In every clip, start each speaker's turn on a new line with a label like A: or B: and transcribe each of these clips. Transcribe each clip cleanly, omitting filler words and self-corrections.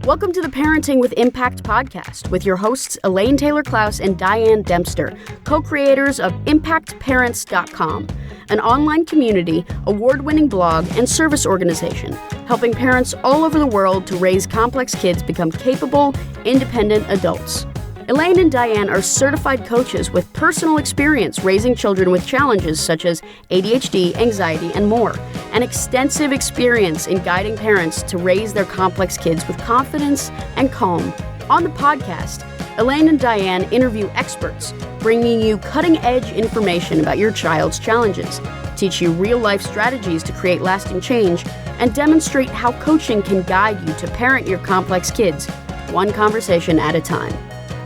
A: Welcome to the Parenting with Impact podcast with your hosts Elaine Taylor-Klaus and Diane Dempster, co-creators of ImpactParents.com, an online community, award-winning blog, and service organization helping parents all over the world to raise complex kids become capable, independent adults. Elaine and Diane are certified coaches with personal experience raising children with challenges such as ADHD, anxiety, and more, and extensive experience in guiding parents to raise their complex kids with confidence and calm. On the podcast, Elaine and Diane interview experts, bringing you cutting-edge information about your child's challenges, teach you real-life strategies to create lasting change, and demonstrate how coaching can guide you to parent your complex kids, one conversation at a time.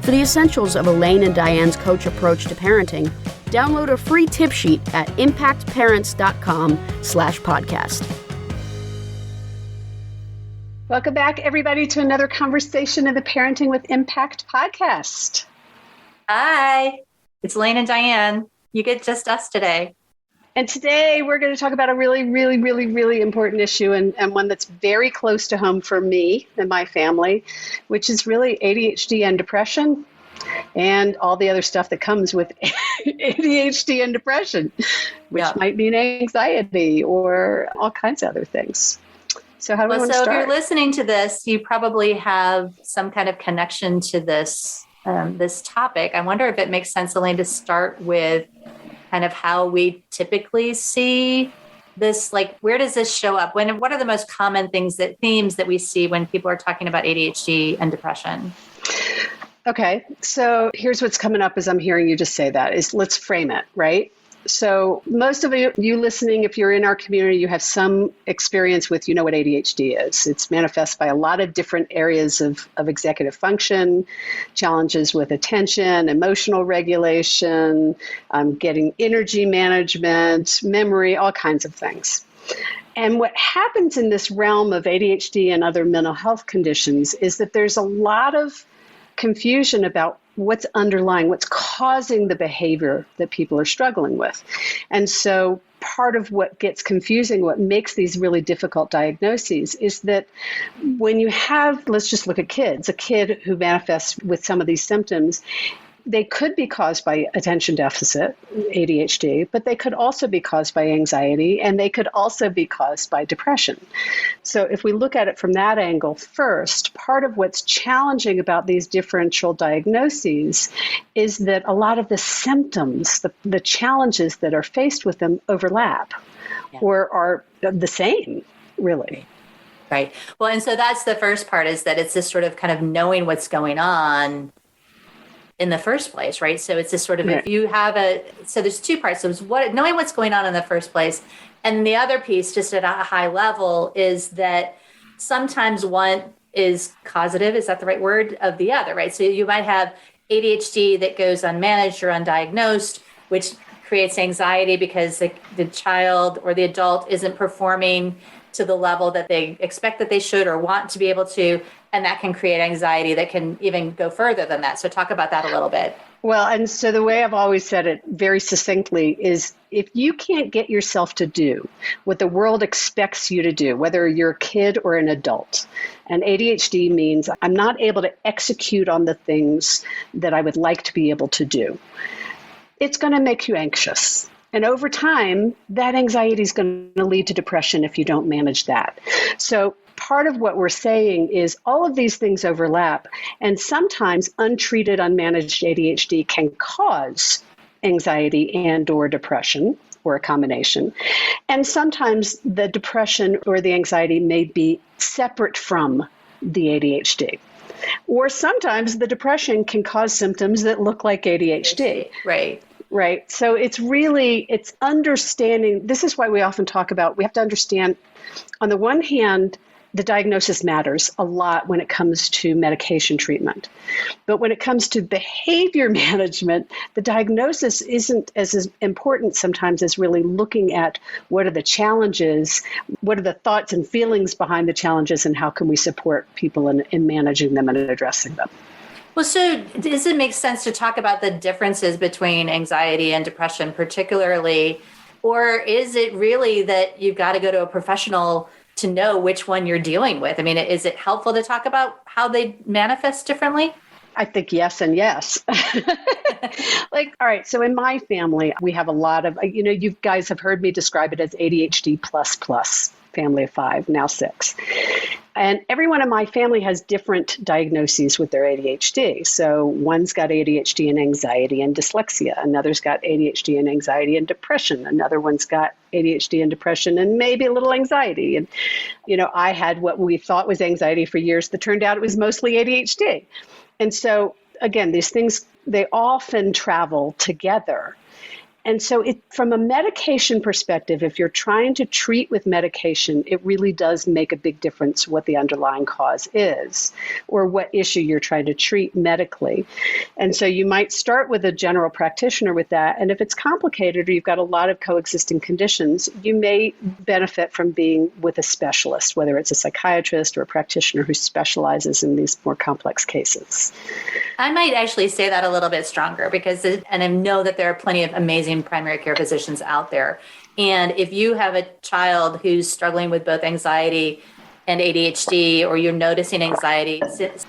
A: For the essentials of Elaine and Diane's coach approach to parenting, download a free tip sheet at impactparents.com/podcast.
B: Welcome back, everybody, to another conversation of the Parenting with Impact podcast.
C: Hi, it's Elaine and Diane. You get just us today.
B: And today we're going to talk about a really important issue and one that's very close to home for me and my family, which is really ADHD and depression and all the other stuff that comes with ADHD and depression, which might mean anxiety or all kinds of other things. So how do we want to start?
C: So if you're listening to this, you probably have some kind of connection to this topic. I wonder if it makes sense, Elaine, to start with kind of how we typically see this, like where does this show up? What are the most common themes that we see when people are talking about ADHD and depression?
B: Okay, so here's what's coming up as I'm hearing you just say that is let's frame it, right? So most of you listening, if you're in our community, you have some experience with, you know what ADHD is. It's manifest by a lot of different areas of executive function, challenges with attention, emotional regulation, getting energy management, memory, all kinds of things. And what happens in this realm of ADHD and other mental health conditions is that there's a lot of confusion about what's underlying, what's causing the behavior that people are struggling with. And so part of what gets confusing, what makes these really difficult diagnoses is that when you have, let's just look at kids, a kid who manifests with some of these symptoms, they could be caused by attention deficit, ADHD, but they could also be caused by anxiety, and they could also be caused by depression. So if we look at it from that angle first, part of what's challenging about these differential diagnoses is that a lot of the symptoms, the challenges that are faced with them overlap or are the same, really.
C: Right. Well, and so that's the first part, is that it's this sort of kind of knowing what's going on in the first place, right? So it's this sort of, if you have so there's two parts. So it's knowing what's going on in the first place. And the other piece, just at a high level, is that sometimes one is causative, is that the right word, of the other, right? So you might have ADHD that goes unmanaged or undiagnosed, which creates anxiety because the child or the adult isn't performing to the level that they expect that they should or want to be able to. And that can create anxiety that can even go further than that. So talk about that a little bit.
B: Well, and so the way I've always said it very succinctly is if you can't get yourself to do what the world expects you to do, whether you're a kid or an adult, and ADHD means I'm not able to execute on the things that I would like to be able to do, it's going to make you anxious. And over time, that anxiety is going to lead to depression if you don't manage that. So part of what we're saying is all of these things overlap, and sometimes untreated, unmanaged ADHD can cause anxiety and or depression, or a combination. And sometimes the depression or the anxiety may be separate from the ADHD. Or sometimes the depression can cause symptoms that look like ADHD. Right. So it's understanding. This is why we often talk about, we have to understand, on the one hand, the diagnosis matters a lot when it comes to medication treatment. But when it comes to behavior management, the diagnosis isn't as important sometimes as really looking at what are the challenges, what are the thoughts and feelings behind the challenges, and how can we support people in managing them and addressing them.
C: Well, so does it make sense to talk about the differences between anxiety and depression particularly, or is it really that you've got to go to a professional to know which one you're dealing with? I mean, is it helpful to talk about how they manifest differently?
B: I think yes and yes. All right, so in my family, we have a lot of, you guys have heard me describe it as ADHD plus, family of 5, now 6. And everyone in my family has different diagnoses with their ADHD. So one's got ADHD and anxiety and dyslexia. Another's got ADHD and anxiety and depression. Another one's got ADHD and depression and maybe a little anxiety. And, I had what we thought was anxiety for years that turned out it was mostly ADHD. And so, again, these things, they often travel together. And so from a medication perspective, if you're trying to treat with medication, it really does make a big difference what the underlying cause is or what issue you're trying to treat medically. And so you might start with a general practitioner with that. And if it's complicated or you've got a lot of coexisting conditions, you may benefit from being with a specialist, whether it's a psychiatrist or a practitioner who specializes in these more complex cases.
C: I might actually say that a little bit stronger and I know that there are plenty of amazing primary care physicians out there. And if you have a child who's struggling with both anxiety and ADHD, or you're noticing anxiety,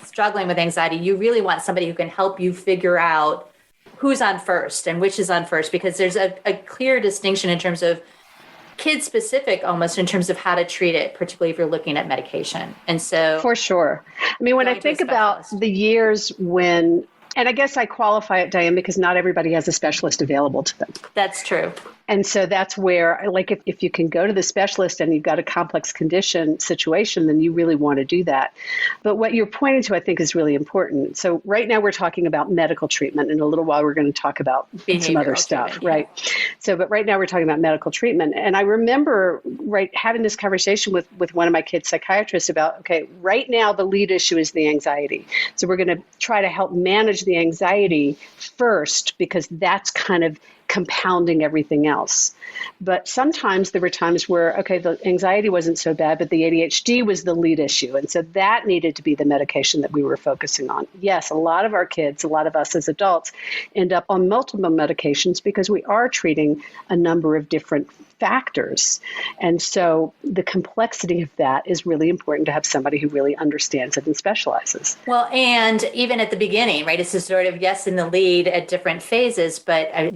C: struggling with anxiety, you really want somebody who can help you figure out who's on first and which is on first, because there's a clear distinction in terms of kid specific, almost in terms of how to treat it, particularly if you're looking at medication. And so
B: for sure. I mean, when I think about the years when, and I guess I qualify it, Diane, because not everybody has a specialist available to them.
C: That's true.
B: And so that's where, if you can go to the specialist and you've got a complex condition situation, then you really want to do that. But what you're pointing to, I think, is really important. So right now we're talking about medical treatment. In a little while, we're going to talk about some other stuff, right? So, but right now we're talking about medical treatment. And I remember, having this conversation with one of my kids' psychiatrists about, okay, right now the lead issue is the anxiety. So we're going to try to help manage the anxiety first, because that's kind of compounding everything else. But sometimes there were times where, okay, the anxiety wasn't so bad, but the ADHD was the lead issue. And so that needed to be the medication that we were focusing on. Yes, a lot of our kids, a lot of us as adults end up on multiple medications because we are treating a number of different factors. And so the complexity of that is really important to have somebody who really understands it and specializes.
C: Well, and even at the beginning, right, it's a sort of, yes, in the lead at different phases, but I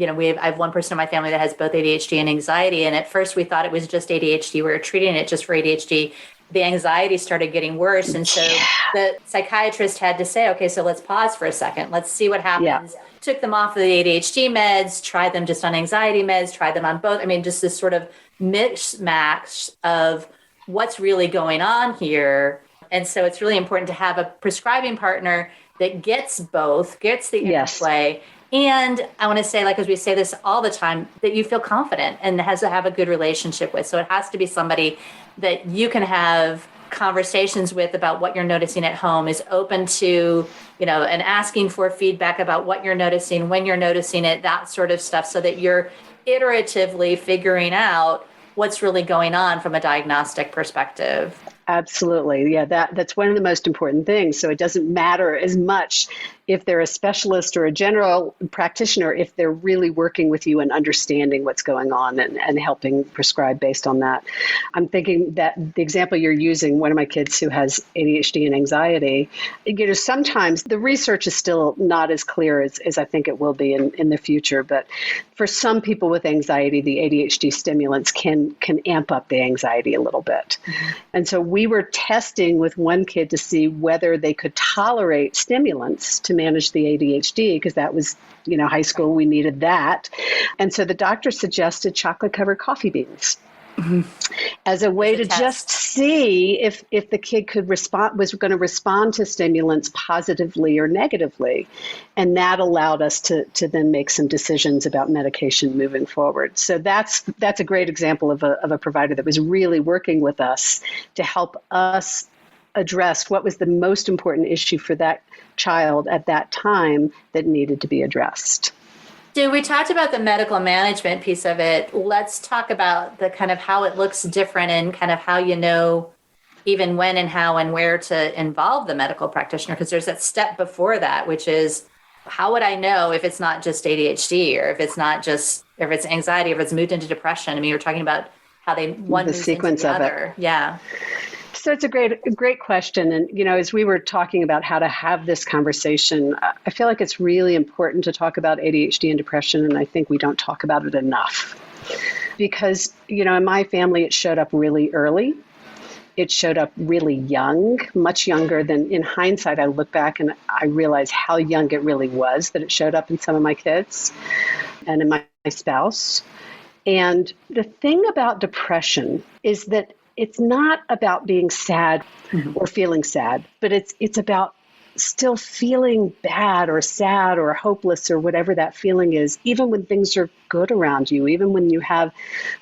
C: have one person in my family that has both ADHD and anxiety. And at first we thought it was just ADHD. We were treating it just for ADHD. The anxiety started getting worse. And so the psychiatrist had to say, okay, so let's pause for a second. Let's see what happens. Yeah. Took them off of the ADHD meds, tried them just on anxiety meds, tried them on both. I mean, just this sort of mismatch of what's really going on here. And so it's really important to have a prescribing partner that gets both, gets the interplay. And I want to say, as we say this all the time, that you feel confident and has to have a good relationship with. So it has to be somebody that you can have conversations with about what you're noticing at home, is open to, and asking for feedback about what you're noticing, when you're noticing it, that sort of stuff, so that you're iteratively figuring out what's really going on from a diagnostic perspective.
B: Absolutely. Yeah, that's one of the most important things. So it doesn't matter as much if they're a specialist or a general practitioner, if they're really working with you and understanding what's going on and helping prescribe based on that. I'm thinking that the example you're using, one of my kids who has ADHD and anxiety, sometimes the research is still not as clear as I think it will be in the future. But for some people with anxiety, the ADHD stimulants can amp up the anxiety a little bit. Mm-hmm. And so we were testing with one kid to see whether they could tolerate stimulants to manage the ADHD, because that was, high school, we needed that. And so the doctor suggested chocolate-covered coffee beans. Mm-hmm. As a way to just see if the kid was going to respond to stimulants positively or negatively. And that allowed us to then make some decisions about medication moving forward. So that's a great example of a provider that was really working with us to help us address what was the most important issue for that child at that time that needed to be addressed.
C: So we talked about the medical management piece of it. Let's talk about the kind of how it looks different and kind of how even when and how and where to involve the medical practitioner, because there's that step before that, which is, how would I know if it's not just ADHD, or if it's anxiety, or if it's moved into depression? I mean, you're talking about how they one
B: The
C: moves
B: sequence
C: into the
B: of it.
C: other. Yeah.
B: So it's a great question. And, as we were talking about how to have this conversation, I feel like it's really important to talk about ADHD and depression. And I think we don't talk about it enough because, in my family, it showed up really early. It showed up really young, much younger than in hindsight. I look back and I realize how young it really was that it showed up in some of my kids and in my spouse. And the thing about depression is that it's not about being sad or feeling sad, but it's about still feeling bad or sad or hopeless or whatever that feeling is, even when things are good around you, even when you have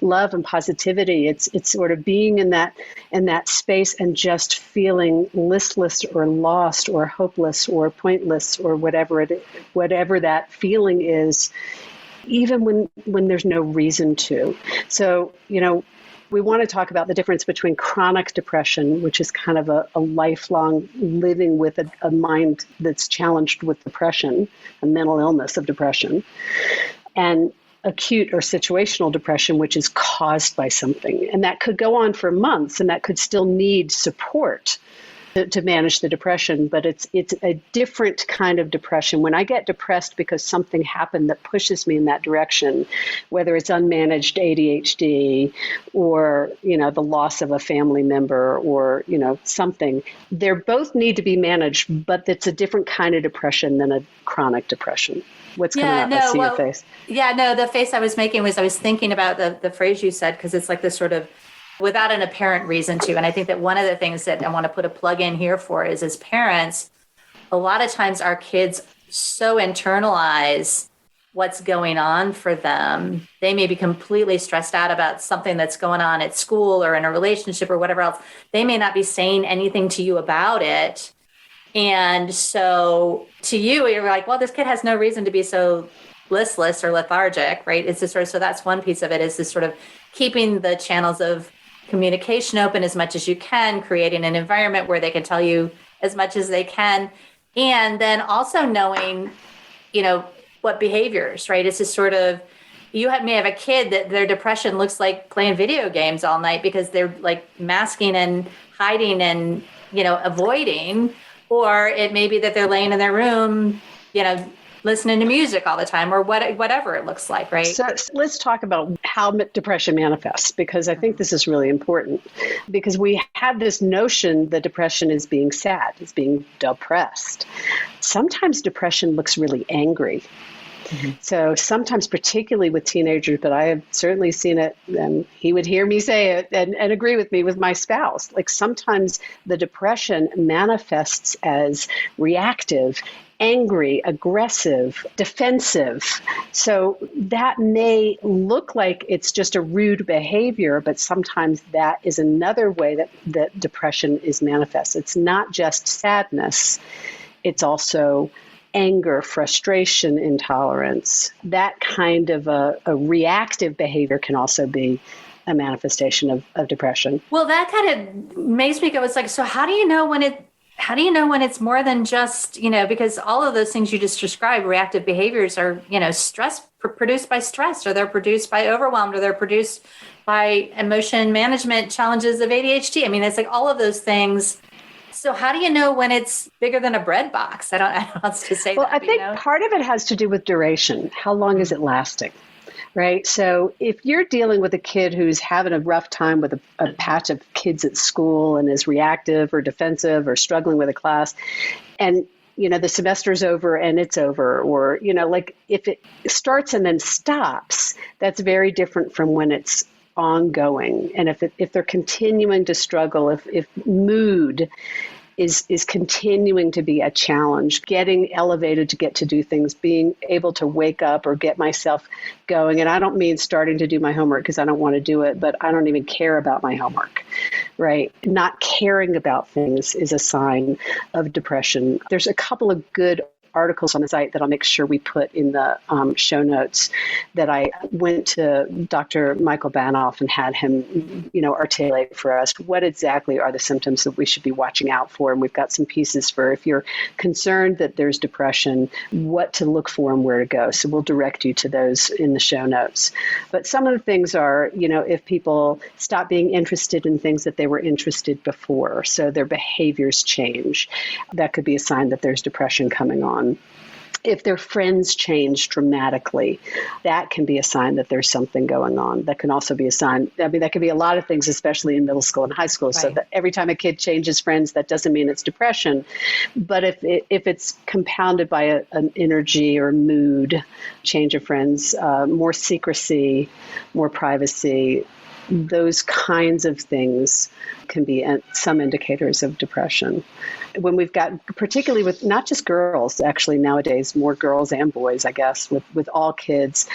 B: love and positivity. It's sort of being in that space and just feeling listless or lost or hopeless or pointless or whatever that feeling is, even when there's no reason to. So, we want to talk about the difference between chronic depression, which is kind of a lifelong living with a mind that's challenged with depression, a mental illness of depression, and acute or situational depression, which is caused by something. And that could go on for months, and that could still need support to manage the depression, but it's a different kind of depression. When I get depressed because something happened that pushes me in that direction, whether it's unmanaged ADHD or, the loss of a family member or, something, they both need to be managed, but it's a different kind of depression than a chronic depression. What's coming up? I see your face.
C: Yeah, no, the face I was making was I was thinking about the phrase you said, because it's like this sort of without an apparent reason to. And I think that one of the things that I want to put a plug in here for is, as parents, a lot of times our kids so internalize what's going on for them. They may be completely stressed out about something that's going on at school or in a relationship or whatever else. They may not be saying anything to you about it. And so to you, you're like, well, this kid has no reason to be so listless or lethargic, right? It's this sort of, so that's one piece of it, is this sort of keeping the channels of communication open as much as you can, creating an environment where they can tell you as much as they can. And then also knowing, what behaviors, right? It's just sort of, may have a kid that their depression looks like playing video games all night because they're like masking and hiding and, avoiding, or it may be that they're laying in their room, listening to music all the time, or whatever it looks like, right?
B: So let's talk about how depression manifests, because I think this is really important, because we have this notion that depression is being sad, is being depressed. Sometimes depression looks really angry. Mm-hmm. So sometimes, particularly with teenagers, but I have certainly seen it, and he would hear me say it and agree with me with my spouse. Like sometimes the depression manifests as reactive, angry, aggressive, defensive. So that may look like it's just a rude behavior, but sometimes that is another way that depression is manifest. It's not just sadness. It's also anger, frustration, intolerance. That kind of a reactive behavior can also be a manifestation of depression.
C: Well, that kind of makes me go, it's like, so how do you know when it's more than just, because all of those things you just described, reactive behaviors are, stress produced by stress, or they're produced by overwhelmed, or they're produced by emotion management challenges of ADHD. I mean, it's like all of those things. So how do you know when it's bigger than a bread box? I don't know how else to say
B: well,
C: that.
B: I think part of it has to do with duration. How long is it lasting? Right. So if you're dealing with a kid who's having a rough time with a patch of kids at school and is reactive or defensive or struggling with a class, and the semester's over and it's over, or like if it starts and then stops, that's very different from when it's ongoing. And if they're continuing to struggle, if mood is continuing to be a challenge, getting elevated to get to do things, being able to wake up or get myself going. And I don't mean starting to do my homework because I don't want to do it, but I don't even care about my homework, right? Not caring about things is a sign of depression. There's a couple of good articles on the site that I'll make sure we put in the show notes that I went to Dr. Michael Banoff and had him, articulate for us what exactly are the symptoms that we should be watching out for. And we've got some pieces for if you're concerned that there's depression, what to look for and where to go. So we'll direct you to those in the show notes. But some of the things are, if people stop being interested in things that they were interested before, so their behaviors change, that could be a sign that there's depression coming on. If their friends change dramatically, that can be a sign that there's something going on. That can also be a sign. That could be a lot of things, especially in middle school and high school. Right. So that every time a kid changes friends, that doesn't mean it's depression. But if it's compounded by an energy or mood change of friends, more secrecy, more privacy, those kinds of things can be some indicators of depression. When we've got, particularly with not just girls, actually nowadays, more girls and boys, I guess, with all kids,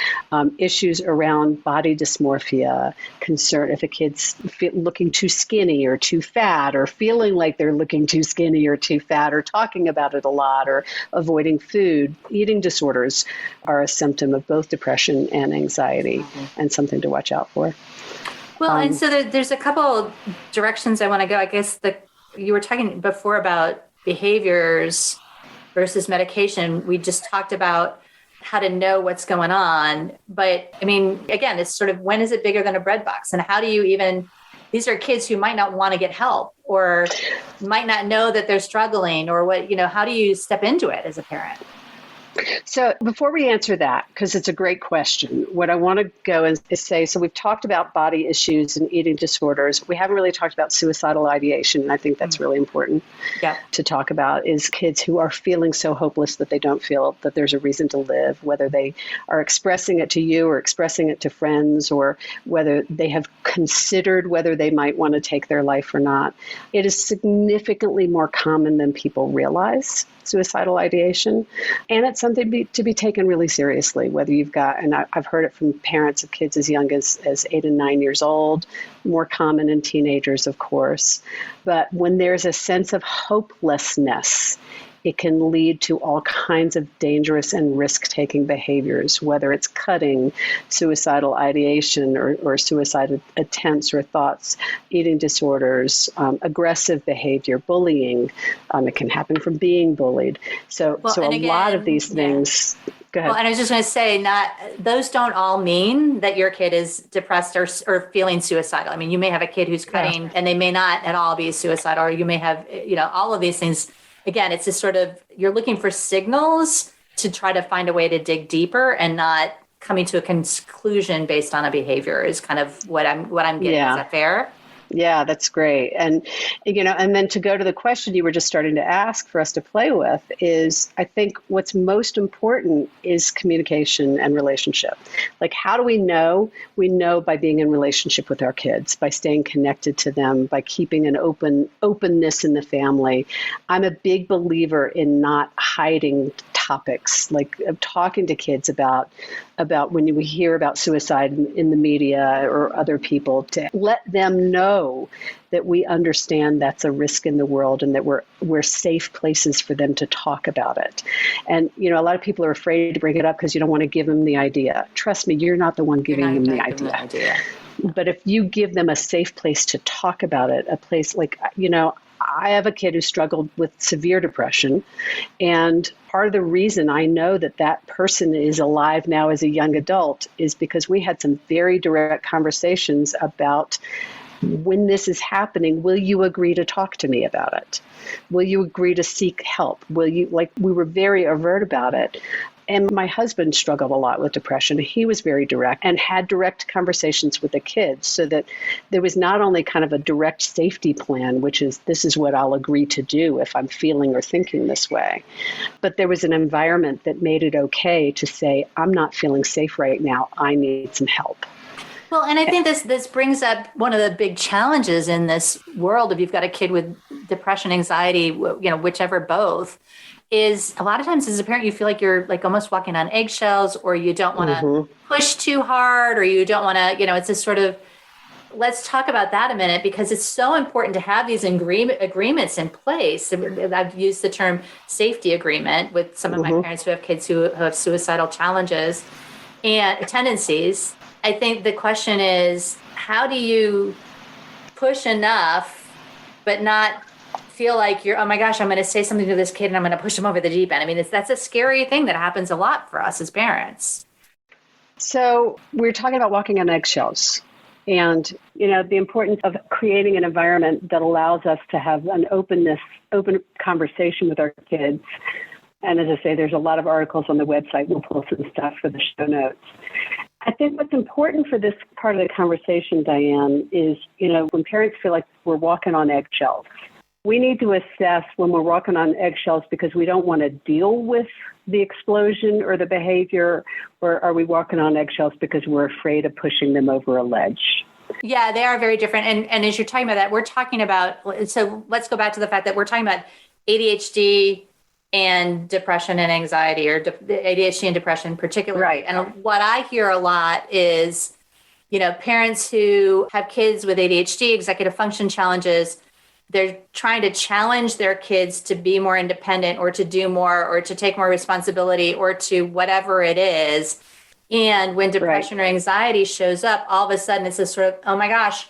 B: issues around body dysmorphia, concern if a kid's looking too skinny or too fat, or feeling like they're looking too skinny or too fat, or talking about it a lot, or avoiding food. Eating disorders are a symptom of both depression and anxiety, and something to watch out for.
C: Well, and so there's a couple directions I want to go. I guess you were talking before about behaviors versus medication. We just talked about how to know what's going on. But again, it's sort of, when is it bigger than a bread box? And how do you these are kids who might not want to get help or might not know that they're struggling, or how do you step into it as a parent?
B: So before we answer that, because it's a great question, what I want to go is say, so we've talked about body issues and eating disorders. We haven't really talked about suicidal ideation. And I think that's really important to talk about, is kids who are feeling so hopeless that they don't feel that there's a reason to live, whether they are expressing it to you or expressing it to friends, or whether they have considered whether they might want to take their life or not. It is significantly more common than people realize, suicidal ideation. And it's something to be taken really seriously, whether you've got, and I've heard it from parents of kids as young as 8 and 9 years old, more common in teenagers, of course. But when there's a sense of hopelessness, it can lead to all kinds of dangerous and risk-taking behaviors, whether it's cutting, suicidal ideation, or suicide attempts or thoughts, eating disorders, aggressive behavior, bullying. It can happen from being bullied. So lot of these things. Go ahead.
C: Well, and I was just going to say, those don't all mean that your kid is depressed or feeling suicidal. You may have a kid who's cutting and they may not at all be suicidal, or you may have, all of these things. Again, it's just sort of, you're looking for signals to try to find a way to dig deeper, and not coming to a conclusion based on a behavior is kind of what I'm getting. Is that fair?
B: Yeah, that's great. And, and then to go to the question you were just starting to ask for us to play with is, I think what's most important is communication and relationship. Like, how do we know? We know by being in relationship with our kids, by staying connected to them, by keeping an openness in the family. I'm a big believer in not hiding topics, like talking to kids about when we hear about suicide in the media or other people, to let them know that we understand that's a risk in the world, and that we're safe places for them to talk about it. And, a lot of people are afraid to bring it up because you don't want to give them the idea. Trust me, you're not the one giving them the idea. But if you give them a safe place to talk about it, a place like, I have a kid who struggled with severe depression, and part of the reason I know that person is alive now as a young adult is because we had some very direct conversations about, when this is happening, will you agree to talk to me about it? Will you agree to seek help? We were very overt about it. And my husband struggled a lot with depression. He was very direct and had direct conversations with the kids, so that there was not only kind of a direct safety plan, which is, this is what I'll agree to do if I'm feeling or thinking this way, but there was an environment that made it okay to say, I'm not feeling safe right now. I need some help.
C: Well, and I think this brings up one of the big challenges in this world. If you've got a kid with depression, anxiety, whichever, both, is a lot of times as a parent, you feel like you're like almost walking on eggshells, or you don't want to push too hard, or you don't want to, it's this sort of, let's talk about that a minute, because it's so important to have these agreements in place. I've used the term safety agreement with some of my parents who have kids who have suicidal challenges and tendencies. I think the question is, how do you push enough, but not feel like you're, oh my gosh, I'm going to say something to this kid and I'm going to push him over the deep end. I mean, that's a scary thing that happens a lot for us as parents.
B: So we're talking about walking on eggshells and, the importance of creating an environment that allows us to have an open conversation with our kids. And as I say, there's a lot of articles on the website. We'll pull some stuff for the show notes. I think what's important for this part of the conversation, Diane, is, when parents feel like we're walking on eggshells, we need to assess when we're walking on eggshells because we don't want to deal with the explosion or the behavior, or are we walking on eggshells because we're afraid of pushing them over a ledge?
C: Yeah, they are very different. And as you're talking about that, we're talking about, so let's go back to the fact that we're talking about ADHD and depression and anxiety, or ADHD and depression particularly.
B: Right.
C: And what I hear a lot is, parents who have kids with ADHD, executive function challenges, they're trying to challenge their kids to be more independent or to do more or to take more responsibility or to whatever it is. And when depression or anxiety shows up, all of a sudden it's this sort of, oh my gosh,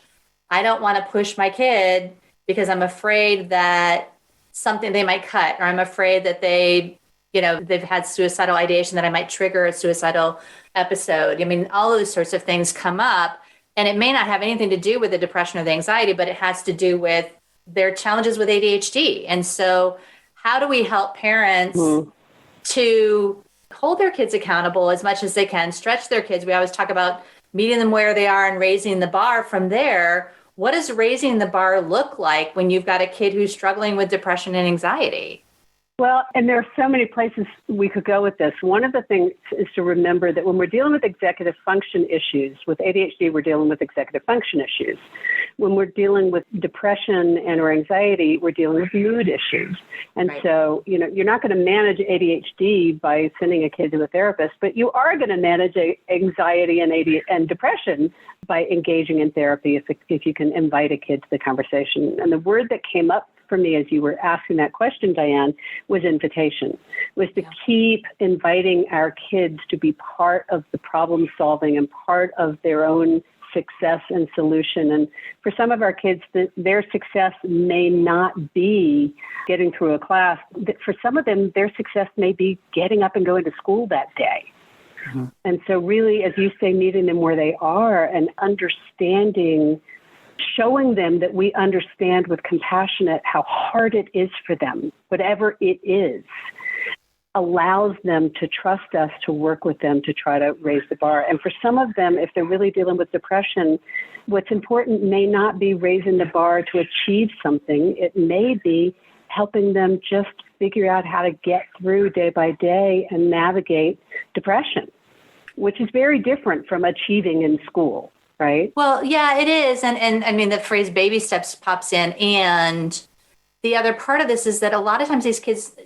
C: I don't want to push my kid because I'm afraid that something they might cut, or I'm afraid that they've had suicidal ideation, that I might trigger a suicidal episode. I mean, all those sorts of things come up, and it may not have anything to do with the depression or the anxiety, but it has to do with their challenges with ADHD. And so how do we help parents to hold their kids accountable as much as they can, stretch their kids? We always talk about meeting them where they are and raising the bar from there. What does raising the bar look like when you've got a kid who's struggling with depression and anxiety?
B: Well, and there are so many places we could go with this. One of the things is to remember that when we're dealing with executive function issues, with ADHD, we're dealing with executive function issues. When we're dealing with depression and or anxiety, we're dealing with mood issues. And so, you're not going to manage ADHD by sending a kid to a therapist, but you are going to manage anxiety and depression by engaging in therapy if you can invite a kid to the conversation. And the word that came up for me as you were asking that question, Diane, was invitation, was to keep inviting our kids to be part of the problem solving and part of their own success and solution. And for some of our kids, their success may not be getting through a class. For some of them, their success may be getting up and going to school that day. Mm-hmm. And so really, as you say, meeting them where they are and understanding, showing them that we understand with compassionate how hard it is for them, whatever it is, allows them to trust us to work with them to try to raise the bar. And for some of them, if they're really dealing with depression, what's important may not be raising the bar to achieve something. It may be helping them just figure out how to get through day by day and navigate depression, which is very different from achieving in school. Right?
C: Well, yeah, it is. And I mean, the phrase baby steps pops in. And the other part of this is that a lot of times these kids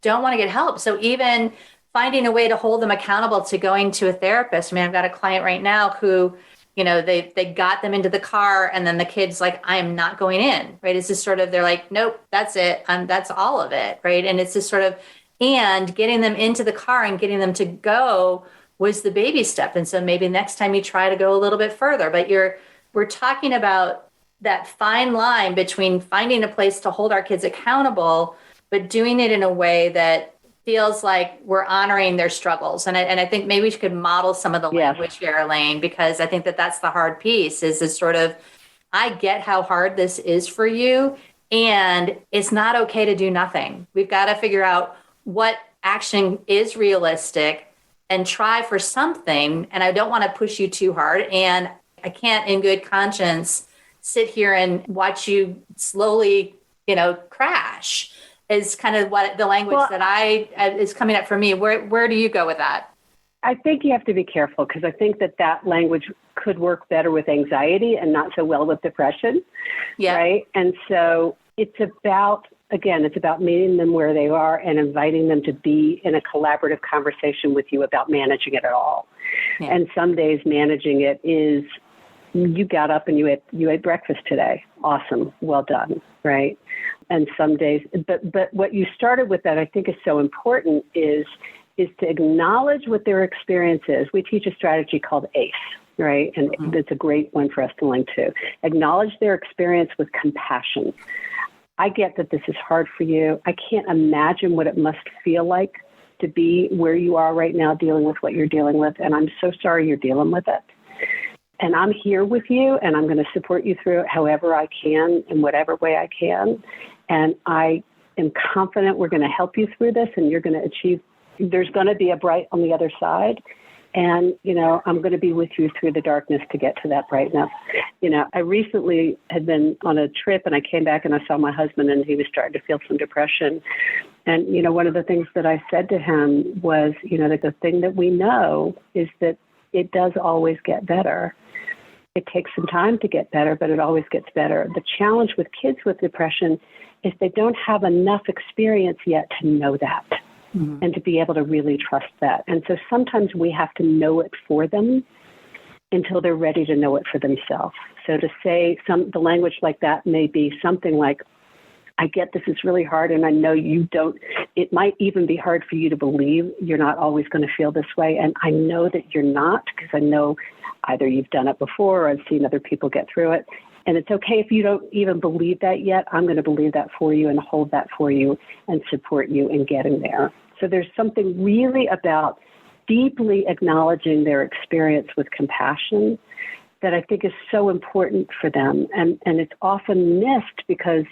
C: don't want to get help. So even finding a way to hold them accountable to going to a therapist. I mean, I've got a client right now who, they got them into the car and then the kid's like, I am not going in, right? It's just sort of, they're like, nope, that's it. That's all of it, right? And it's just sort of, and getting them into the car and getting them to go was the baby step. And so maybe next time you try to go a little bit further, but we're talking about that fine line between finding a place to hold our kids accountable, but doing it in a way that feels like we're honoring their struggles. And I think maybe we could model some of the language here, Elaine, because I think that's the hard piece is this sort of, I get how hard this is for you, and it's not okay to do nothing. We've got to figure out what action is realistic and try for something. And I don't want to push you too hard. And I can't in good conscience sit here and watch you slowly, crash is kind of what the language that is coming up for me. Where do you go with that?
B: I think you have to be careful because I think that language could work better with anxiety and not so well with depression. Yeah. Right. And so it's about meeting them where they are and inviting them to be in a collaborative conversation with you about managing it at all. Yeah. And some days managing it is you got up and you ate breakfast today. Awesome. Well done. Right. And some days, but what you started with that I think is so important is to acknowledge what their experience is. We teach a strategy called ACE, right? And it's a great one for us to link to. Acknowledge their experience with compassion. I get that this is hard for you. I can't imagine what it must feel like to be where you are right now dealing with what you're dealing with. And I'm so sorry you're dealing with it. And I'm here with you, and I'm going to support you through it however I can, in whatever way I can. And I am confident we're going to help you through this, and you're going to achieve. There's going to be a bright on the other side. And, I'm going to be with you through the darkness to get to that brightness. I recently had been on a trip, and I came back and I saw my husband, and he was starting to feel some depression. And, one of the things that I said to him was, that the thing that we know is that it does always get better. It takes some time to get better, but it always gets better. The challenge with kids with depression is they don't have enough experience yet to know that. And to be able to really trust that. And so sometimes we have to know it for them until they're ready to know it for themselves. So to say the language like that may be something like, I get this is really hard, and I know you don't, it might even be hard for you to believe you're not always going to feel this way. And I know that you're not, because I know either you've done it before or I've seen other people get through it. And it's okay if you don't even believe that yet. I'm going to believe that for you and hold that for you and support you in getting there. So there's something really about deeply acknowledging their experience with compassion that I think is so important for them. And it's often missed because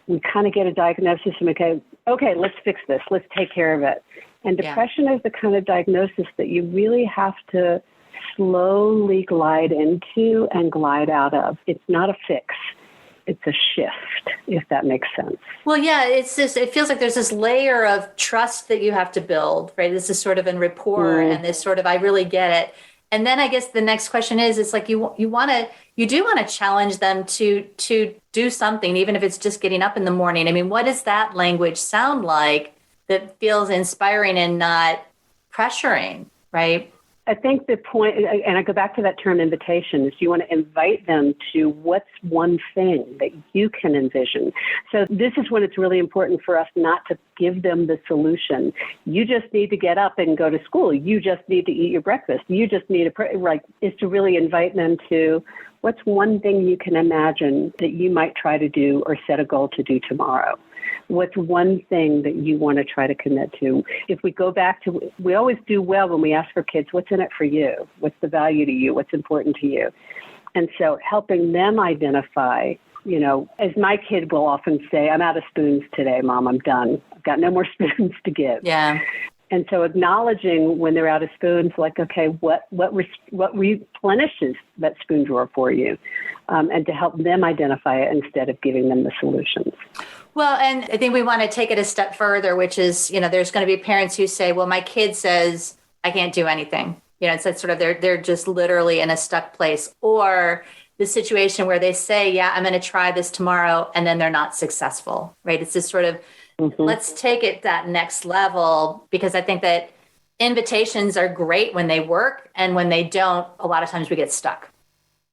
B: we kind of get a diagnosis and we go, okay, let's fix this. Let's take care of it. And depression is the kind of diagnosis that you really have to slowly glide into and glide out of. It's not a fix. It's a shift, if that makes sense.
C: Well, yeah, it feels like there's this layer of trust that you have to build, right? This is sort of in rapport and this sort of, I really get it. And then I guess the next question is, it's like you do want to challenge them to do something, even if it's just getting up in the morning. I mean, what does that language sound like that feels inspiring and not pressuring, right?
B: I think the point, and I go back to that term invitation, is you want to invite them to what's one thing that you can envision. So this is when it's really important for us not to give them the solution. You just need to get up and go to school. You just need to eat your breakfast. You just need to pray, is to really invite them to what's one thing you can imagine that you might try to do or set a goal to do tomorrow. What's one thing that you want to try to commit to? If we go back to, we always do well when we ask for kids, what's in it for you? What's the value to you? What's important to you? And so helping them identify, as my kid will often say, I'm out of spoons today, Mom, I'm done. I've got no more spoons to give.
C: Yeah.
B: And so acknowledging when they're out of spoons, like, okay, what replenishes that spoon drawer for you? And to help them identify it instead of giving them the solutions.
C: Well, and I think we want to take it a step further, which is, there's going to be parents who say, well, my kid says I can't do anything. It's that sort of they're just literally in a stuck place. Or the situation where they say, yeah, I'm going to try this tomorrow, and then they're not successful, right? It's this sort of, let's take it that next level, because I think that invitations are great when they work, and when they don't, a lot of times we get stuck.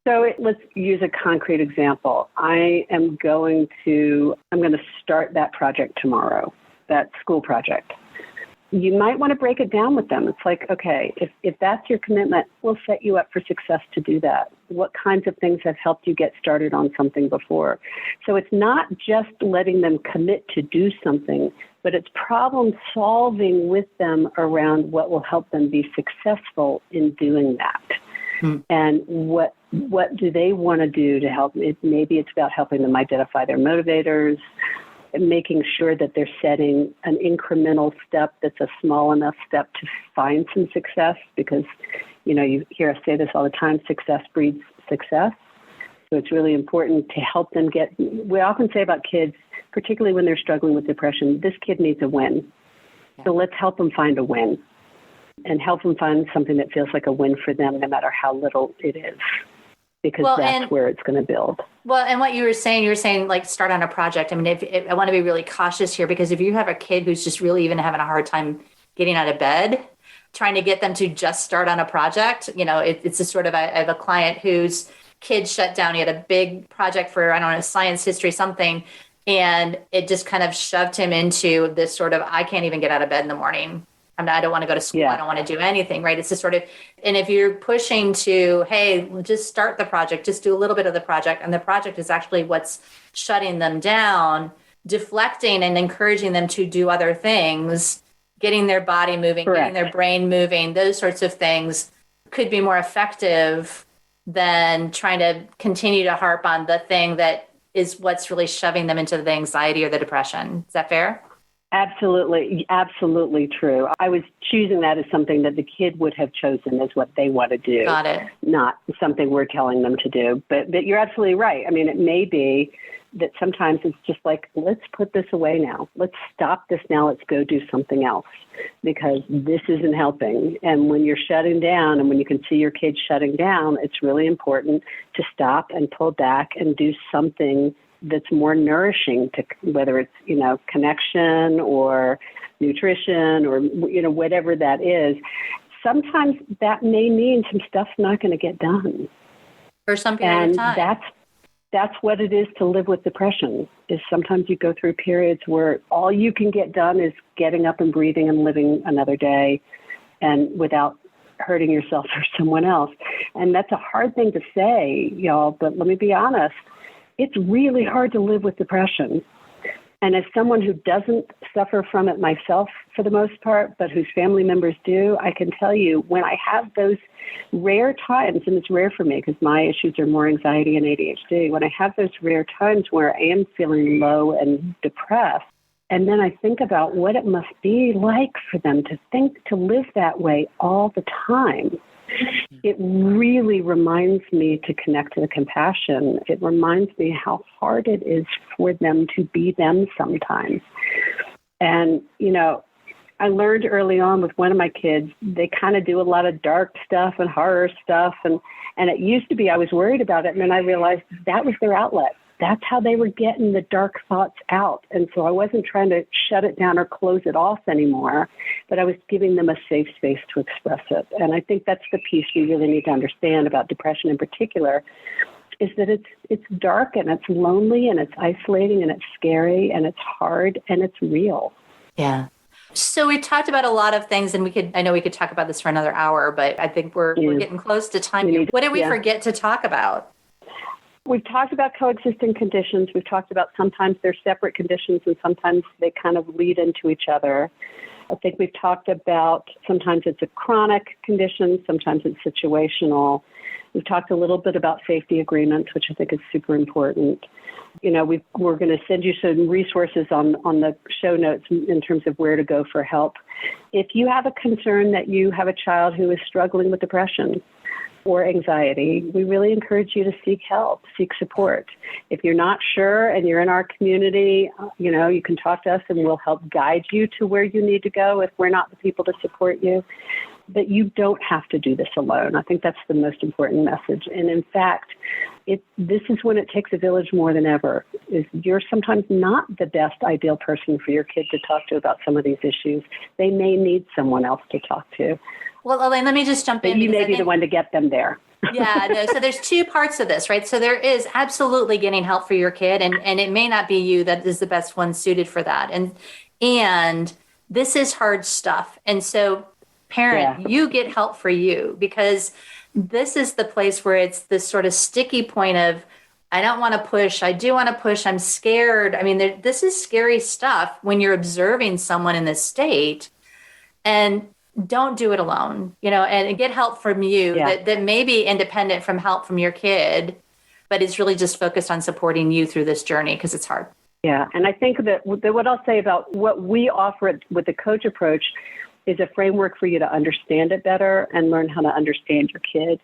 B: So let's use a concrete example. I'm going to start that project tomorrow, that school project. You might want to break it down with them. It's like, okay, if that's your commitment, we'll set you up for success to do that. What kinds of things have helped you get started on something before? So it's not just letting them commit to do something, but it's problem solving with them around what will help them be successful in doing that. And what do they want to do to help? Maybe it's about helping them identify their motivators, making sure that they're setting an incremental step that's a small enough step to find some success, because, you hear us say this all the time, success breeds success. So it's really important to help them we often say about kids, particularly when they're struggling with depression, this kid needs a win. So let's help them find a win. And help them find something that feels like a win for them, no matter how little it is, because that's where it's going to build. Well,
C: and what you were saying, like, start on a project. I mean, if I want to be really cautious here, because if you have a kid who's just really even having a hard time getting out of bed, trying to get them to just start on a project, it's a sort of, I have a client whose kid shut down. He had a big project for, I don't know, science, history, something. And it just kind of shoved him into this sort of, I can't even get out of bed in the morning. I don't want to go to school.
B: Yeah.
C: I don't want to do anything, right? It's just sort of, and if you're pushing to, hey, just start the project, just do a little bit of the project. And the project is actually what's shutting them down, deflecting and encouraging them to do other things, getting their body moving,
B: Correct.
C: getting their brain moving, those sorts of things could be more effective than trying to continue to harp on the thing that is what's really shoving them into the anxiety or the depression. Is that fair?
B: Absolutely. Absolutely true. I was choosing that as something that the kid would have chosen as what they want to do.
C: Got it.
B: Not something we're telling them to do. But you're absolutely right. I mean, it may be that sometimes it's just like, let's put this away now. Let's stop this now. Let's go do something else because this isn't helping. And when you're shutting down and when you can see your kids shutting down, it's really important to stop and pull back and do something that's more nourishing to whether it's, connection or nutrition or, whatever that is. Sometimes that may mean some stuff's not going to get done.
C: For some period of time.
B: And that's what it is to live with depression, is sometimes you go through periods where all you can get done is getting up and breathing and living another day and without hurting yourself or someone else. And that's a hard thing to say, y'all, but let me be honest. It's really hard to live with depression. And as someone who doesn't suffer from it myself for the most part, but whose family members do, I can tell you when I have those rare times, and it's rare for me because my issues are more anxiety and ADHD, when I have those rare times where I am feeling low and depressed, and then I think about what it must be like for them to live that way all the time. It really reminds me to connect to the compassion. It reminds me how hard it is for them to be them sometimes. And, I learned early on with one of my kids, they kind of do a lot of dark stuff and horror stuff. And it used to be I was worried about it. And then I realized that was their outlet. That's how they were getting the dark thoughts out. And so I wasn't trying to shut it down or close it off anymore, but I was giving them a safe space to express it. And I think that's the piece we really need to understand about depression in particular, is that it's dark and it's lonely and it's isolating and it's scary and it's hard and it's real.
C: Yeah. So we talked about a lot of things, and I know we could talk about this for another hour, but I think we're getting close to time. What did we forget to talk about?
B: We've talked about coexisting conditions. We've talked about sometimes they're separate conditions and sometimes they kind of lead into each other. I think we've talked about sometimes it's a chronic condition, sometimes it's situational. We've talked a little bit about safety agreements, which I think is super important. We're going to send you some resources on the show notes in terms of where to go for help. If you have a concern that you have a child who is struggling with depression or anxiety, we really encourage you to seek help, seek support. If you're not sure and you're in our community, you can talk to us and we'll help guide you to where you need to go if we're not the people to support you. But you don't have to do this alone. I think that's the most important message. And in fact, this is when it takes a village more than ever. Is you're sometimes not the best ideal person for your kid to talk to about some of these issues. They may need someone else to talk to.
C: Well, Elaine, let me just jump in.
B: But you may be the one to get them there.
C: Yeah, no, so there's two parts of this, right? So there is absolutely getting help for your kid, and it may not be you that is the best one suited for that. And this is hard stuff. And so parent, you get help for you, because this is the place where it's this sort of sticky point of, I don't want to push. I do want to push. I'm scared. I mean, this is scary stuff when you're observing someone in this state, and don't do it alone, and get help from you that may be independent from help from your kid, but is really just focused on supporting you through this journey because it's hard.
B: Yeah. And I think that what I'll say about what we offer with the coach approach is a framework for you to understand it better and learn how to understand your kid.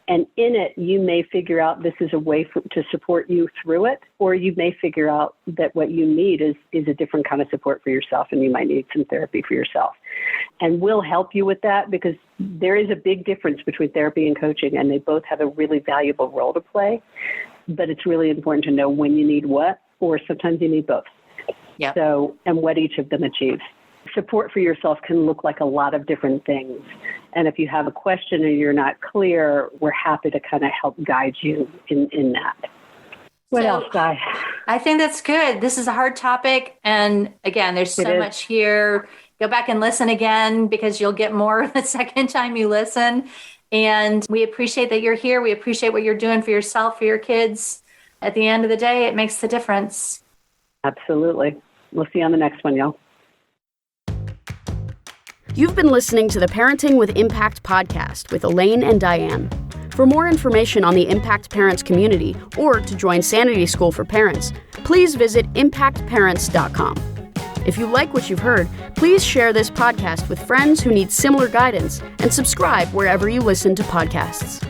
B: And in it, you may figure out this is a way to support you through it, or you may figure out that what you need is a different kind of support for yourself, and you might need some therapy for yourself. And we'll help you with that, because there is a big difference between therapy and coaching, and they both have a really valuable role to play. But it's really important to know when you need what, or sometimes you need both.
C: Yeah.
B: So, and what each of them achieves. support for yourself can look like a lot of different things. And if you have a question and you're not clear, we're happy to kind of help guide you in that. What else, Di?
C: I think that's good. This is a hard topic. And again, there's so much here. Go back and listen again because you'll get more the second time you listen. And we appreciate that you're here. We appreciate what you're doing for yourself, for your kids. At the end of the day, it makes the difference.
B: Absolutely. We'll see you on the next one, y'all.
A: You've been listening to the Parenting with Impact podcast with Elaine and Diane. For more information on the Impact Parents community or to join Sanity School for Parents, please visit impactparents.com. If you like what you've heard, please share this podcast with friends who need similar guidance and subscribe wherever you listen to podcasts.